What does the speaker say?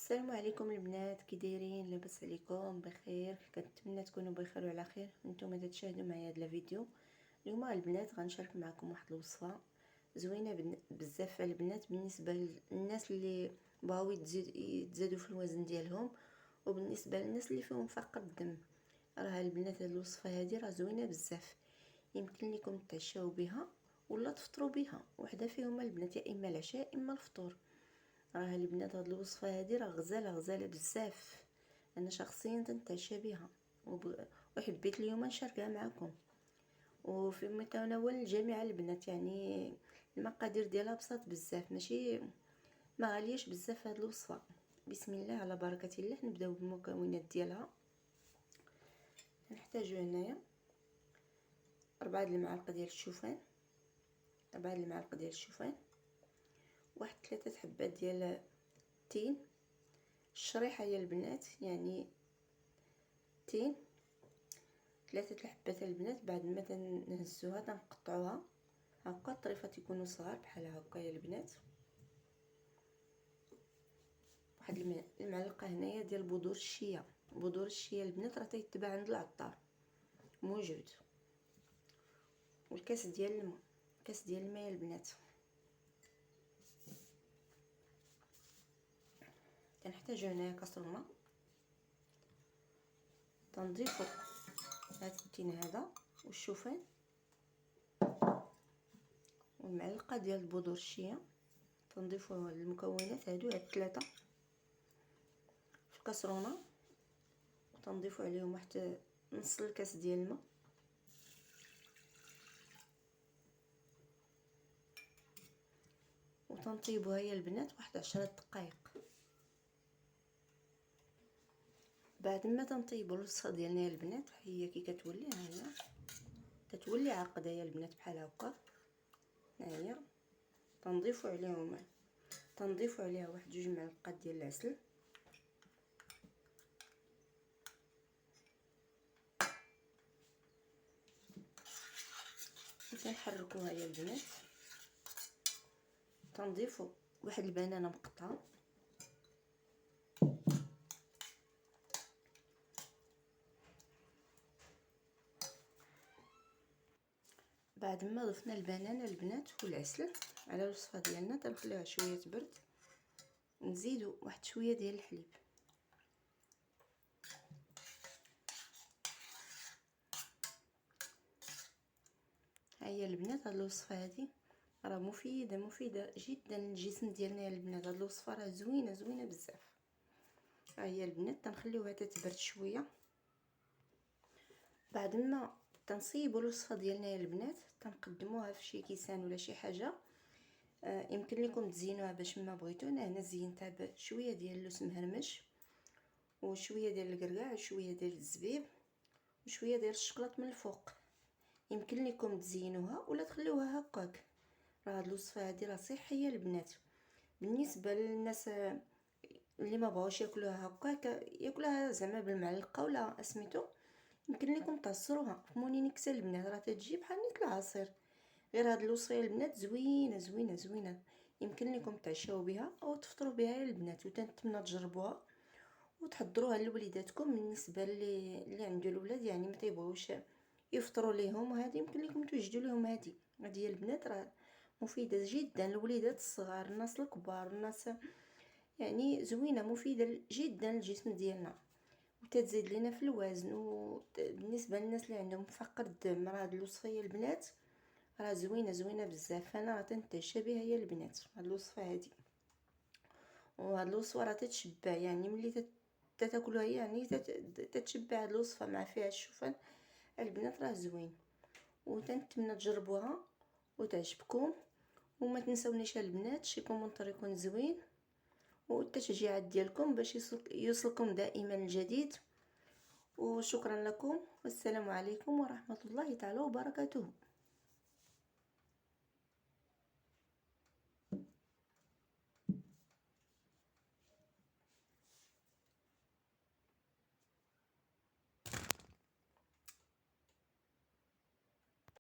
السلام عليكم البنات، كي دايرين؟ لاباس عليكم؟ بخير؟ كنتمنى تكونوا بخير وعلى خير وانتم تشاهدوا معايا هذا الفيديو. اليوم البنات غنشارك معكم واحد الوصفه زوينه بزاف البنات بالنسبه للناس اللي بغاو يتزادوا في الوزن ديالهم، وبالنسبه للناس اللي فيهم فقر الدم. راه البنات هذه الوصفه هذه راه زوينه بزاف، يمكن لكم تعشاو بها ولا تفطروا بها، وحده فيهم البنات يا اما العشاء اما الفطور. راه البنات هاد الوصفه هادي راه غزاله بزاف، انا شخصيا تنتعشى بها وحبيت اليوم نشاركها معكم وفي متناول جميع البنات. يعني المقادير ديالها بسيط بزاف، ماشي ما غالياش بزاف هاد الوصفه. بسم الله على بركه الله، نبداو بالمكونات ديالها. نحتاجو هنايا 4 المعالق ديال الشوفان، 4 المعالق ديال الشوفان، واحد 3 حبات ديال التين، الشريحه يا البنات، يعني تين 3 الحبات البنات. بعد ما تنهزوها تنقطعوها هكا طريفات يكونوا صغار بحال هكا يا البنات. واحد المعلقه هنايا ديال بذور الشيا، بذور الشيا البنات راه تيتباع عند العطار موجود. والكاس ديال الماء، كاس ديال الماء يا البنات. كنحتاجو هنايا كاسرونه، تنضيفو هاد التين هذا والشوفان والمعلقه ديال بذور الشيا، تنضيفو المكونات هادو هاد 3 في الكاسرونه، وتنضيفو عليهم واحد نص الكاس ديال الماء، وتنطيبوها يا البنات واحد 10 دقائق. بعد ما تنطيبوا الوصفه ديالنا يا البنات، هي كي كتولي ها هي كتولي عاقده يا البنات بحال هكا. ها هي تنضيفوا عليها واحد 2 معلقات ديال العسل، وتنحركوها يا البنات. تنضيفوا واحد البنانه مقطعه، بعد ما ضفنا البنانه البنات والعسل على الوصفه ديالنا تنخليوها شويه تبرد، نزيدوا واحد شويه ديال الحليب. ها هي البنات هاد الوصفه هذه راه مفيده جدا للجسم ديالنا يا البنات. هاد الوصفه راه زوينه بزاف. ها هي البنات تنخليوها تتبرد شويه. بعد ما تنصيبوا الوصفه ديالنا يا البنات تنقدموها في شي كيسان ولا شي حاجه. يمكن لكم تزينوها باش ما بغيتو. هنا زينتها بشويه ديال اللوز مهرمش وشويه ديال الكركاع وشويه ديال الزبيب وشويه ديال الشكلاط من الفوق. يمكن لكم تزينوها ولا تخليوها هكاك. راه هاد الوصفه هادي راه صحيه البنات. بالنسبه للناس اللي ما بغاوش ياكلوها هكاك، ياكلوها زعما بالمعلقه ولا سميتو، يمكن لكم تعصروها في مولينيكس البنات، راه تتجي بحال نيت العصير. غير هاد الوصفه البنات زوينه، يمكن لكم تعشاو بها او تفطروا بها البنات، وتنتمنى تجربوها وتحضروها لوليداتكم. بالنسبه اللي عنده الاولاد يعني ما تيبغيوش يفطروا ليهم، وهذه يمكن لكم توجدوا لهم. هذه البنات راه مفيده جدا للوليدات الصغار، الناس الكبار، الناس يعني زوينه مفيده جدا للجسم ديالنا وتزيد لنا في الوزن. وبالنسبه للناس اللي عندهم فقر الدم راه هاد الوصفه يا البنات راه زوينه بزاف. انا راه تنتعشى بها يا البنات هاد الوصفه هادي. وهاد الوصفه راه تتشبع، يعني ملي تاكلوها يعني تتشبع. هاد الوصفه مع فيها الشوفان البنات راه زوين، وتنتمنى تجربوها وتعجبكم. وما تنسونيش البنات شي كومونتير يكون زوين والتشجيعات ديالكم باش يوصلكم دائما الجديد. وشكرا لكم والسلام عليكم ورحمه الله تعالى وبركاته.